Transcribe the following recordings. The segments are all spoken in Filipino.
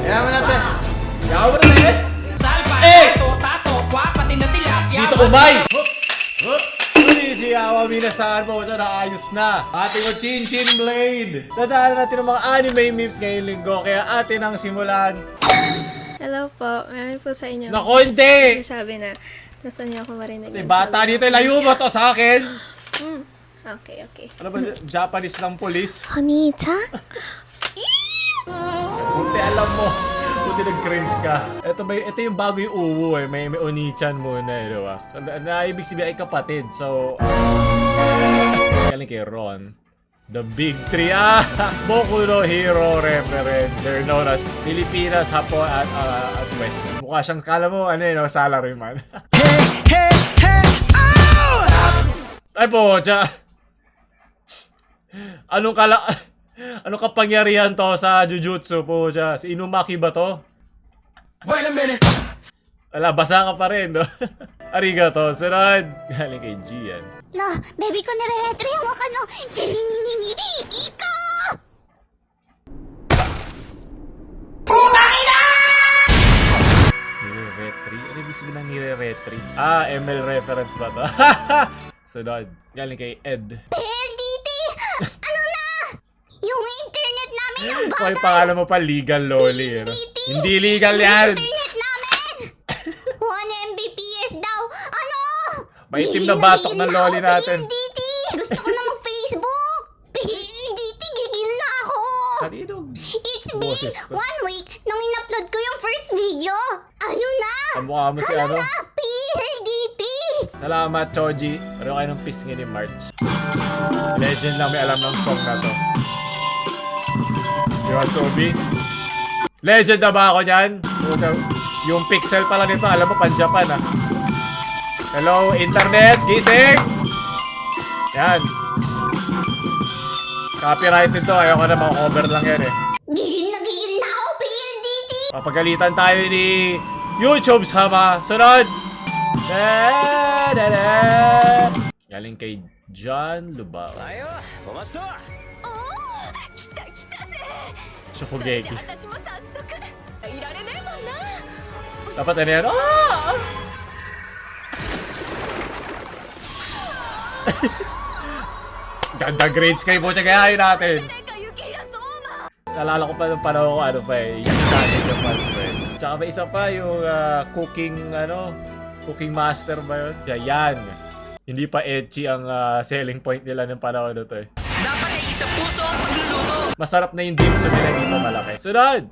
Yaman natin. Yaman na eh! Dito umay! Konnichiwa, minasan po siya na ayos na. Ating o Chin Blade. Dadaan natin ng mga anime memes ngayong linggo. Kaya atin ang simulan. Hello po, meron po sa inyo. Naku, hindi! Sabi na, gusto niyo ako marinig. Bata dito, layo mo to sa akin. Okay. Ano ba, Japanese lang police? Honey-chan? Buti alam mo. Buti nag-cringe ka. Ito yung bago yung uwu eh. May Oni-chan muna eh, diba? Na ibig sabihin ay kapatid. So, galing kay Ron. The Big Three. Boku no Hero reference. They're known as Pilipinas, Hapon, at West. Mukha siyang, kala mo, salaryman. Ay po, Anong kapangyarihan to sa Jujutsu po siya? Si Inumaki ba to? Wait a minute. Wala, basa ka pa rin, no? Arigato, sunod. Galing kay Gian. La, baby ko nare-retry ang ano. Iko! Nire-retry? Ano ibig sabihin ng nire-retry? ML reference ba to? Sunod. Galing kay Ed. PLDT! Ano na? Yung internet namin ang So, bagal! yung pangalan mo pa, legal loli. No? Hindi legal yan! Internet namin! 1 Mbps daw! Ano? Maitim na batok ng loli natin. PLDT! Gusto ko na mag-Facebook! PLDT, gigil na ako! Kaninong? It's been Boses ko. 1 week nung in-upload ko yung first video! Ano na? Kamukha mo si ano? PLDT! Salamat, Choji. Pero kayo ng pisngi ni March. Legend lang may alam ng song na to. Yoasobi. Legend na ba ako niyan? Yung pixel pala nito, alam mo, pan-Japan ah. Hello, internet! Gising! Yan. Copyrighted to. Ayoko na, cover lang yan eh. Gigil na ako, PLDT! Papagalitan tayo ni YouTube sama. Sunod! Galing kay John Lubao. Shokugeki. Dapat ano yan? Ganda grades kayo po. Tsagayahin natin. Nalala ko pa ng panahon ko ano pa eh. Yung dati yung pa eh. Tsaka may isa pa yung cooking master ba yun? Yan. Hindi pa ecchi ang selling point nila ng panahon na to eh. Dapat ay isa puso ang pagluluto. Masarap na yung dim sum nila dito malaki. Sunod!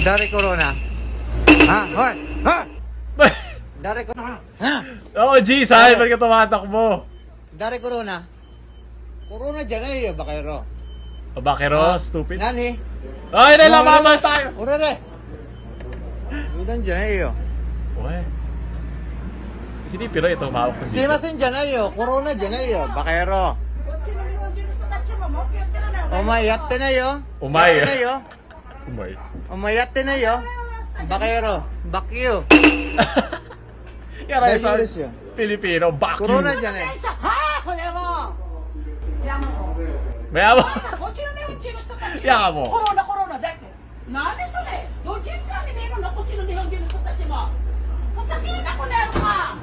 Dari Corona. Ha? Hoy! Ha? Dari Corona. Ha? Oo, G, saan? Ba't ka tumatakbo? Dari Corona. Corona dyan ay bakero. O bakero, stupid. Nani? Ay, nalamaman tayo! Urare. Udan dyan ay Uwe. Sinipiro ito, mahawak ko dito. Simasen dyan ay Corona dyan ay bakero. Omayatte na yo. Umay. Na yo. Umay. Omayatte na yo. Bakero. Bakyo. Yan ay sa English yun. Pilipino, vacuum. Corona dyan eh. Mayamo. Yaka mo. コロナだってなんでそれどっちかに見るのこっちの日本人の人たちもふざけるなこの野郎は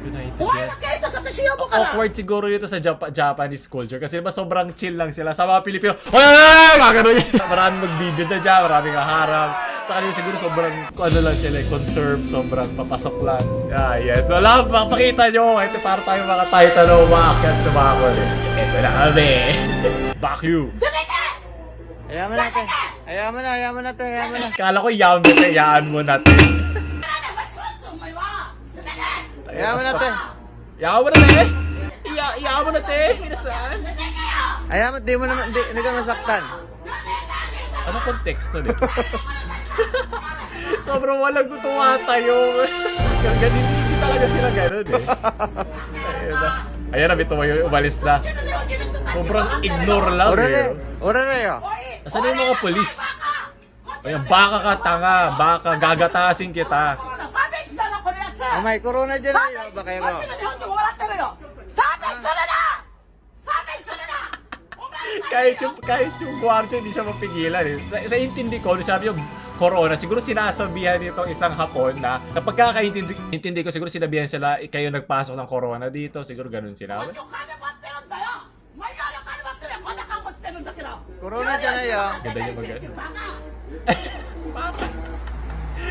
United お前 yan. が警察私呼ぶから Awkward siguro dito sa Japanese culture kasi diba sobrang chill lang sila sa mga Pilipino. Ay! Gagano yan! Maraming magbibida dyan, maraming haharang. Sa kanila siguro sobrang ano lang sila, conserve, sobrang papasok lang. Yeah, yes. Wala, pakita nyo. Ito para tayo mga titan o maakyat sa bakol eh. Ito na kami. Vacuum. Ayaman natin. Ayaman na. Kala ko yaan mo natin. お前は Ayaman natin. Yaan mo natin. Yaan mo natin. Minasaan. Ayaman, di mo naman, hindi ka masaktan. Ano konteksto nito? Sobrang walang gutuwa tayo. Hindi talaga sila ganun eh. Ayan na, bitumayo, umalis na. Sobrang ignore lang eh. Urare yo. Asan na yung mga polis? Ayan, baka ka tanga, baka gagatasin kita. 差別だなこのやつ May corona dyan ay yo, こっ bakero. ちの日本人も笑ってるよ差別するな差別するなお前 Kahit yung gwardiya, hindi siya mapigilan eh. Sa intindi ko, sabi yung corona, siguro sinasabihan nitong isang Hapon na sa pagkakaintindi ko, siguro sinabihan sila, kayo nagpasok ng corona dito, siguro ganun sinabi. お金持ってるんだよお前がお金持ってるよこんな顔もしてるんだけど Corona dyan na yun. Ganda niya mag- バカ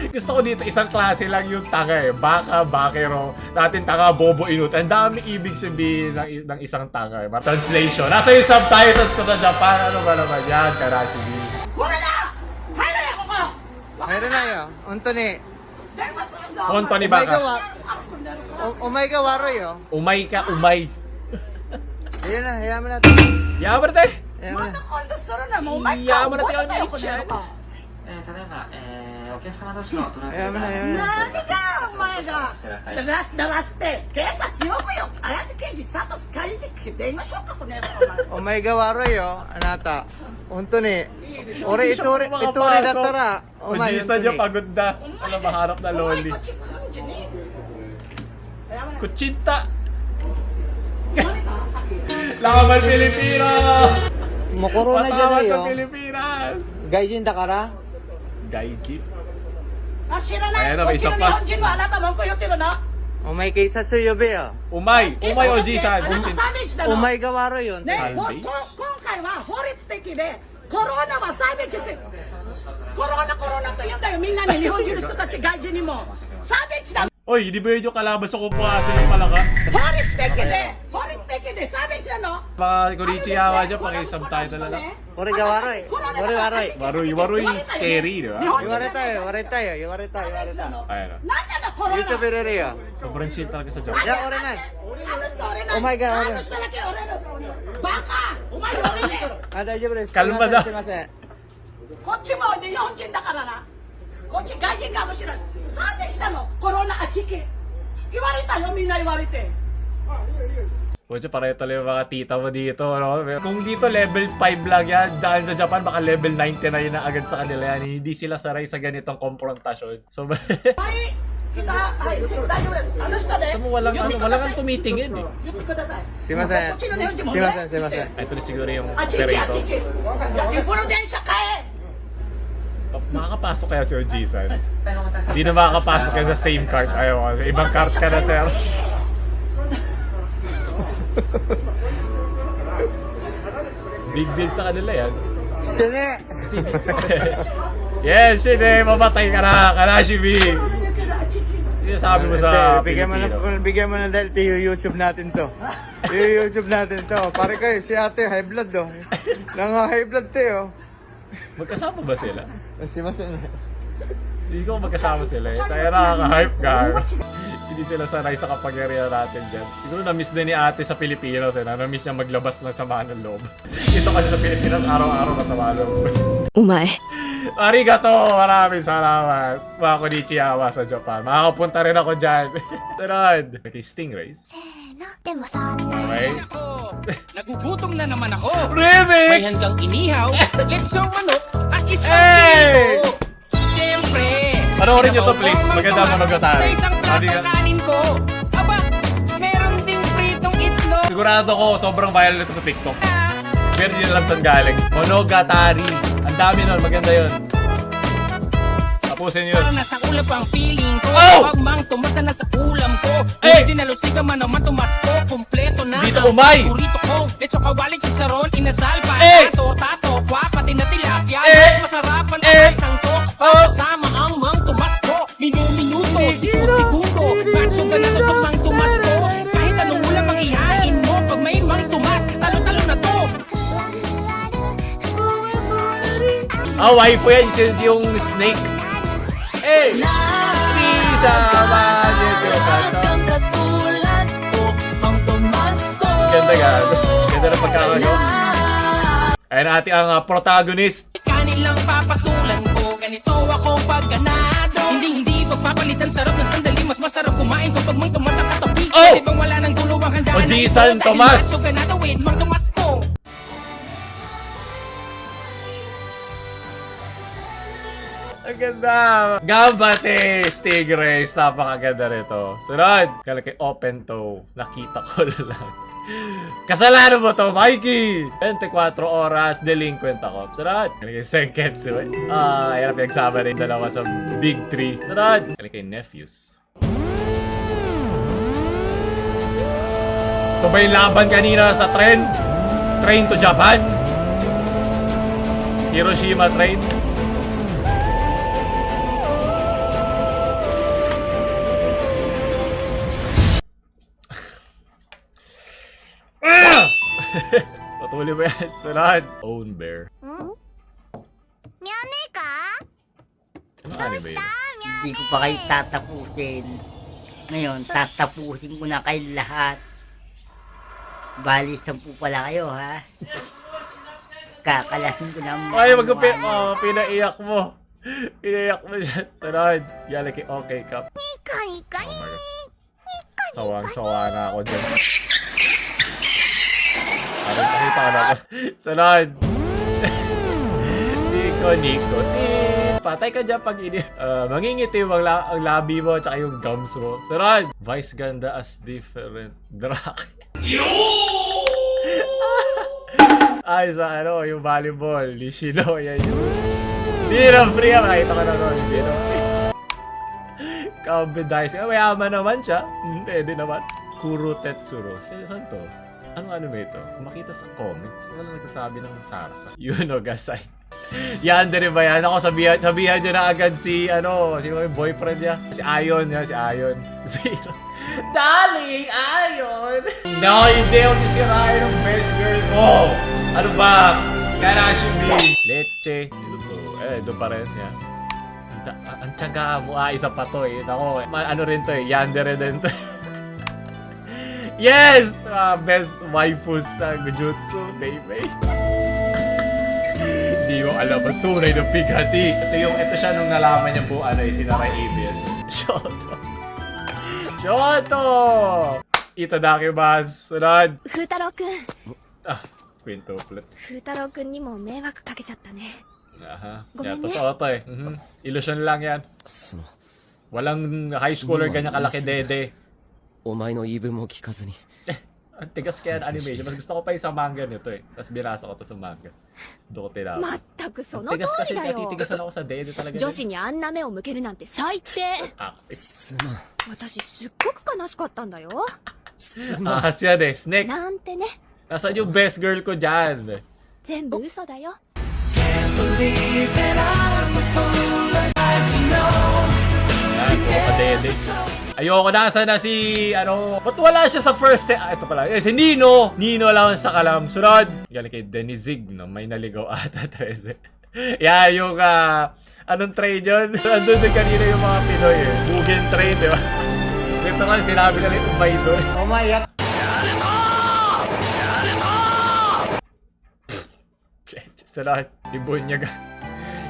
Gusto ko dito, isang klase lang yung tanga eh. Baka, bakero, natin tanga, bobo, inut. Ang dami ibig sabihin ng isang tanga eh. Translation. Nasa yung subtitles ko sa Japan. Ano ba naman yan, Karashi B? これだ入れよここ Mayroon na yun. Unto ni. 電話するぞ Honto ni Umay ka, Baka. umay ka waro yun. Umay ka, umay. Ayun na, hayaan mo na. Yaman tayo. Hayaan mo ま na. た今度するなもうお前いや顔覚えてたよまだ手を握っちゃうこの野郎 Hayaan mo na, hayaan mo na. 何だお前が鳴らして警察呼ぶよ綾瀬刑事サトス会議電話しようかこの野郎お前 Umay ka waro yun. Anata. Unto ni. Hindi Ore, siya ituri makapasok. dattara. Umay, Ojista unto niya ni. pagod na. Alam, maharap na お前 loli. こっち来るんじゃねえよやめろ Kuchinta! Laban Pilipino! Mo-corona dyan na Patawad ng yun. Pilipinas! Gaijin da kara? Gaijin? あ知らない Ayan na, こっ may ちの isa 日 pa. 本人もあなた文句言ってるな Umay kay sa suyobe yun. Umay! Umay Oji-san! あなたサービスだろ Umay ka waro yun. ね、 Salvage? 今回は法律的でコロナはサービスでコロナと言うんだよみんなに日本中の人たち外人にもサービスだ Oy, hindi ba yun yung kalabas sa kumpuasa ng palaka? 法律的でサービスなの Mga Konichiwa dyan, paki-subtitle na lang. Ore ka waro eh. Ore waro eh. Waroy, scary, di ba? Iwari tayo, iwari tayo, iwari tayo, iwari tayo. Ayan o. なんなのコロナ YouTube rin yun. Sobrang chill talaga sa Japan. Yeah, ore na. あの人俺な Oh my God, あの人だけ俺のバカお前俺ね Ah, daijoubu desu. Kalma da. Sumimasen. こっちも日本人だからなこっち外人かもしれないサービスなのコロナ危機言われたよみんな言われて Pucha, pareho talaga yung mga tita mo dito, no? Kung dito level 5 lang yan, dahil sa Japan, baka level 99 na agad sa kanila yan. Hindi sila saray sa ganitong konfrontasyon. So, はいkitaはい大丈夫ですあの人ね alam mo, walang 言ってください walang tumitingin eh. 言ってください Sumimasen. こっちの日本人も Sumimasen, sumimasen. Ito na siguro yung あちきあ operator. ちきじゃあプロ電車買え Makakapasok kaya si Oji-san? Hindi na makakapasok kaya sa same cart. Ayaw, sa ibang cart ka na, sir. Big deal sa kanila yan. Sini. Kasi hindi. Yes, Shine! Mamatay ka na! Karashi B! Yung sabi mo sa Pilipino. Bigyan mo na dahil YouTube natin to. YouTube natin to. Pare kayo, si ate, high blood do. High blood tayo. Magkasama ba sila? Sumimasen. Hindi ko magkasama sila eh. Kaya nakaka-hype ka. Hindi sila sanay sa kapangyarihan natin dyan. Siguro na-miss din ni ate sa Pilipinas eh. Na-miss niya maglabas ng sama ng loob. Ito kasi sa Pilipinas, araw-araw masama ng loob. Umae. Arigato! Maraming salamat. Mga Konichiwa sa Japan. Makakapunta rin ako dyan. Sunod! Okay, stingrays. でもそんな Okay. Nagugutom na naman ako. Remix! May hanggang inihaw, lechong manok, at isang Hey! sito. Siyempre, Panoorin niyo to, please. Maganda ang mga tayo. Sa isang Sabi nga- kakanin ko. Aba, meron ding pritong itlog. Sigurado ko, sobrang viral ito sa TikTok. Pero hindi alam saan galing. Monogatari. Ang dami nun, maganda yun. Tapusin yun. Parang nasa ulap ang feeling ko. Oh! Pag mang tumasa na sa ulam ko. Eh! Original usiga man naman tumas ko. Kompleto na Dito ang umay! paborito ko. Let's kawali, chicharon, inasal, Eh! tato, kwa, pati na tilapia. Eh! Masarap ang Eh! tangko. Oh! Kasama ang mang tumas ko. Minuto, segundo. Matsugan na to sa mang tumas ko. Kahit anong ulam ang ihain mo. Pag may mang tumas, talo-talo na to. Ah, waifu yan. Yung snake. Eh! Isa Ganda ka. Ganda na pagkakagawa. Ayan natin ang protagonist. Kanilang papatulan ko, ganito ako pag ganado. Hindi pagpapalitan, sarap ng sandali. Mas masarap kumain kapag mang tumas ang katabi. Oh! Pwede bang wala ng gulo ang handaan? Oji-san Tomas! Dahil ganado, wait, mang tumas ko. Ang ganda! Gambate! Stingrays! Napakaganda rito. Sunod! Kala kay open toe. Nakita ko lang. Kasalanan mo to, Mikey! 24 oras, delinquent ako. Sunod! Kaya kay Senketsu eh. Ayan ang pinagsama rin dalawa sa Big 3. Sunod! Kaya kay Nephews. Ito ba yung laban kanina sa train? Train to Japan? Hiroshima train? Patuloy mo yan. Sunod. Own Bear. Miyane ka? Ano anime yun? Hindi ko pa kayo tatapusin. Ngayon, tatapusin ko na kayo lahat. Bali, 10 pala kayo, ha? Kakalasin ko na Ay, pinaiyak mo. Pinaiyak mo siya. Sunod. Yala kay Okay Cup. Nika, nika, Sawang-sawa na ako dyan. Parang nakita ko na ako. Sunod. Nico. Patay ka dyan pag mangingiti yung ang labi mo at yung gums mo. Sunod. Vice ganda as different. Drake. Ay, sa yung volleyball. Nishino. Yan yung... Hindi na free. Makita ka na nun. Hindi na free. Kabe-dice. Mayaman naman siya. Pwede naman. Kuro Tetsuro. Saan to? Anong anime ito? Kung makita sa comments, wala nagsasabi ng Sarasa. Gasay. Yandere ba yan? Ako sabihan nyo na agad si, sino yung boyfriend niya? Si Ayon, si Ayon. Zero. Darling, Ayon! No, hindi ako nisirain ng best girl ko! Ano ba? Karashibi! Leche. Ito to. Doon pa rin yan. Ang tiyaga mo. Isa pa to eh. Ako, ano rin to eh. Yandere din to. Yes! Best waifus ng Jutsu, baby. Hindi mo alam ang tunay ng pighati. Ito siya nung nalaman niya po sinara ABS. Shoto! Itadakimasu. Sunod. 風太郎くん Quintuplets. 風太郎くんにも迷惑かけちゃったね Aha. Gumawa Kaya totoo to eh. Illusion lang yan. Walang high schooler ganyan kalaki dede. お前の言い分も聞かずに Ang tigas kaya ng animation. Mas gusto ko pa yung sa manga nito eh. Tapos binasa ko to sa manga. Doon ko tinapos. まったくそ Ang の通 tigas kasi りだよ natitigasan ako sa dede talaga. 女子にあんな目を向けるなんて最低 Active. すまん私すっごく悲しかったんだよ Ahas yan eh. Snake. なんてね Nasaan yung best girl ko dyan? 全部嘘だよ Yan, puro ka dede. Ayoko nasa na si, ba't wala siya sa first set? Ito pala, si Nino. Nino lang sa kalam. Sunod. Galing kay Denizig, no? May naligaw ata 13. Yan, yung, anong train yun? Andun din kanina yung mga Pinoy eh. Mugen train, di ba? Literal, sinabi na rin umay doon. Umayak. Sunod.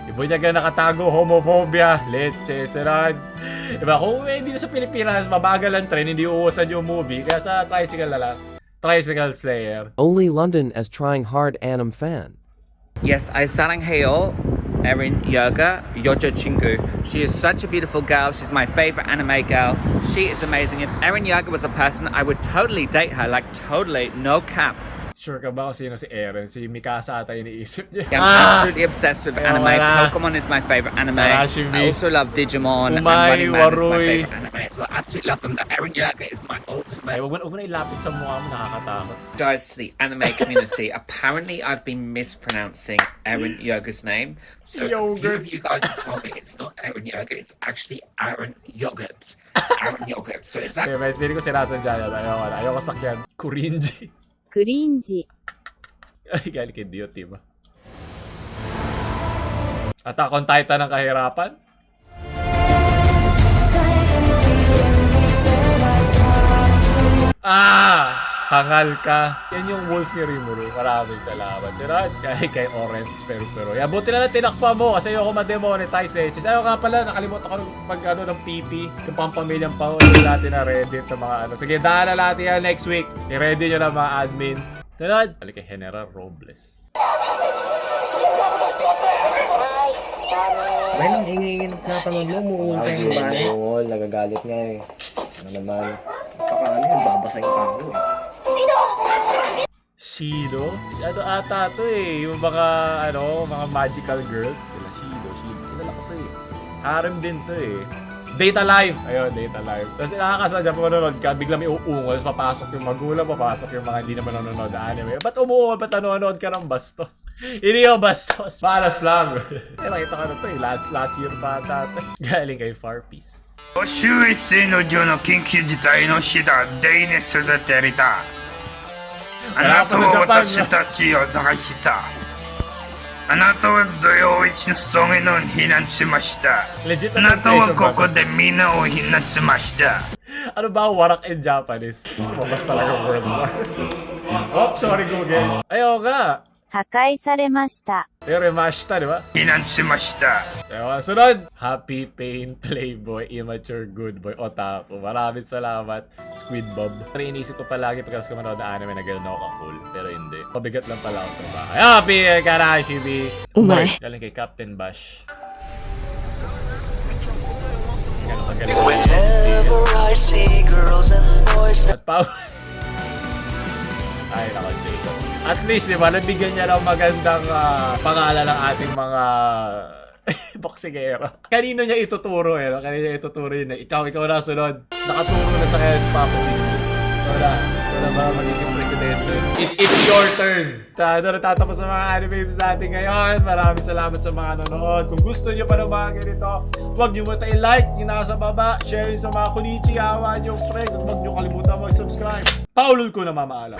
Ibunyaga nakatago, homophobia, leche, sunod. Diba, kung hindi na sa Pilipinas, mabagal ang trend, hindi uusan yung movie, kaya sa Tricycle na lang. Tricycle Slayer. Only London as trying hard anime fan Yes, I sarangheo Erin Yoga Yojo Chingu. She is such a beautiful girl. She's my favorite anime girl. She is amazing. If Erin Yoga was a person, I would totally date her. Like, totally, no cap. Sure ka ba kung sino si Eren? Si Mikasa ata iniisip niya. I'm absolutely obsessed with anime. wala. Pokemon is my favorite anime. Arashimi. I also love Digimon. And Umay, Running Man is my Warui. favorite anime. So I absolutely love them. Erin Yoga is my ultimate. Ay, huwag mo na ilapit sa mukha mo, nakakatakot. Guys, to the anime community, apparently I've been mispronouncing Erin Yoga's name. So a few Yogurt. of you guys have told me it's not Erin Yoga, it's actually Aaron Yogurt. Aaron Yogurt. So is that Okay, may feeling ko sinasadya yan. Ayoko sakyan. Kurinji. クリンジ Ay, galing kay Dio, diba? Attack on Titan ng kahirapan? Hangal ka. Yan yung wolf ni Rimuru. Maraming salamat. Sunod, kay Orange. Pero. Yan, buti na lang tinakpa mo kasi ayoko ma-demonetize eh. Ayaw nga pala, nakalimutan ko ng PP. Yung pampamilyang pangulit natin na Reddit sa mga Sige, daan na natin yan next week. I-ready nyo na mga admin. Sunod, balik kay General Robles. May nang hingingin na panood mo, umuunta yung bahay. Oo, nagagalit nga eh. Ano naman? Baka ano yun, babasay pa ako. Sino? Shido? Is ano ata to eh, yung mga, mga magical girls. Shido. Kilala ko to eh. Harem din to eh. Date Alive! Ayun, Date Alive. Tapos nakakasadya po manonood ka, bigla may uungol, tapos papasok yung magulang, papasok yung mga hindi naman nanonood na anime. Ba't umuungol? Ba't nanonood ka ng bastos? Hindi yung bastos. Malas lang. Nakita ka na to eh. Last year pa ata. Galing kay Farpeace. 周越水の上の緊急事態の日だデイネスでてりたあなたは私たちを探したあなたは土曜一の葬儀の避難しましたあなたはここでみんなを避難しました Ano ba warak in Japanese? Mabas talaga World War. Oh, sorry Google. Ayaw ka. 破壊されました。 Remashita, di ba? 避難しました Ayaw, sunod! Happy Pain Playboy, Immature Good Boy, Otaku. Maraming salamat, Squid Bob. Pero inisip ko palagi pagkas ko manood na anime na gano'n ako ka-cool. Pero hindi. Pabigat lang pala ako sa bahay. Happy Karashibi! Umay. Galing kay Captain Bash. Gano'n kagaling. At Pao. Ay, nako, Jacob. At least, di ba, nabigyan niya ng magandang pangalan ng ating mga boksingero. Kanino niya ituturo eh, no? Kanino niya ituturo yun eh. Ikaw na sunod. Nakaturo na sa kaya sa Papa Dizzy. Ikaw na ba magiging presidente? It's your turn! Doon natatapos ang mga anime memes natin ngayon. Maraming salamat sa mga nanonood. Kung gusto nyo pa ng mga ganito, huwag nyo muna i-like yung nasa baba, share yung sa mga kunichi, hawa nyo, friends, at huwag nyo kalimutan mag-subscribe. Paulol ko na mamaalam.